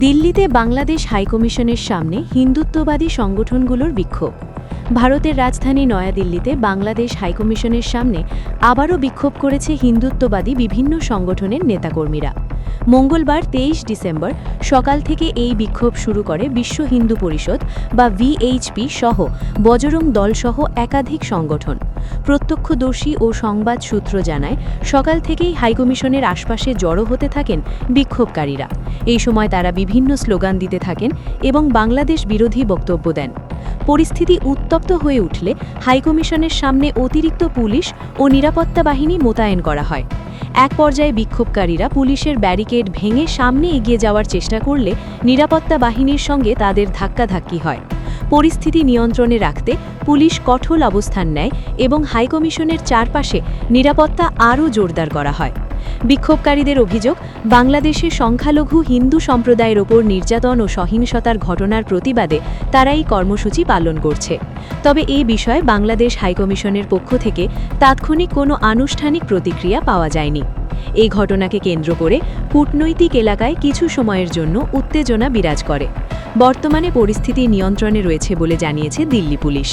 দিল্লিতে বাংলাদেশ হাইকমিশনের সামনে হিন্দুত্ববাদী সংগঠনগুলোর বিক্ষোভ। ভারতের রাজধানী নয়াদিল্লিতে বাংলাদেশ হাইকমিশনের সামনে আবারও বিক্ষোভ করেছে হিন্দুত্ববাদী বিভিন্ন সংগঠনের নেতাকর্মীরা। মঙ্গলবার ২৩ ডিসেম্বর সকাল থেকে এই বিক্ষোভ শুরু করে বিশ্ব হিন্দু পরিষদ বা ভিএইচপি সহ বজরং দলসহ একাধিক সংগঠন। প্রত্যক্ষদর্শী ও সংবাদ সূত্র জানায়, সকাল থেকেই হাইকমিশনের আশপাশে জড়ো হতে থাকেন বিক্ষোভকারীরা। এই সময় তারা বিভিন্ন স্লোগান দিতে থাকেন এবং বাংলাদেশ বিরোধী বক্তব্য দেন। পরিস্থিতি উত্তপ্ত হয়ে উঠলে হাইকমিশনের সামনে অতিরিক্ত পুলিশ ও নিরাপত্তা বাহিনী মোতায়েন করা হয়। এক পর্যায়ে বিক্ষোভকারীরা পুলিশের ব্যারিকেড ভেঙে সামনে এগিয়ে যাওয়ার চেষ্টা করলে নিরাপত্তা বাহিনীর সঙ্গে তাদের ধাক্কাধাক্কি হয়। পরিস্থিতি নিয়ন্ত্রণে রাখতে পুলিশ কঠোর অবস্থান নেয় এবং হাইকমিশনের চারপাশে নিরাপত্তা আরও জোরদার করা হয়। বিক্ষোভকারীদের অভিযোগ, বাংলাদেশে সংখ্যালঘু হিন্দু সম্প্রদায়ের ওপর নির্যাতন ও সহিংসতার ঘটনার প্রতিবাদে তারা এই কর্মসূচি পালন করছে। তবে এই বিষয়ে বাংলাদেশ হাইকমিশনের পক্ষ থেকে তাৎক্ষণিক কোনো আনুষ্ঠানিক প্রতিক্রিয়া পাওয়া যায়নি। এই ঘটনাকে কেন্দ্র করে কূটনৈতিক এলাকায় কিছু সময়ের জন্য উত্তেজনা বিরাজ করে। বর্তমানে পরিস্থিতি নিয়ন্ত্রণে রয়েছে বলে জানিয়েছে দিল্লি পুলিশ।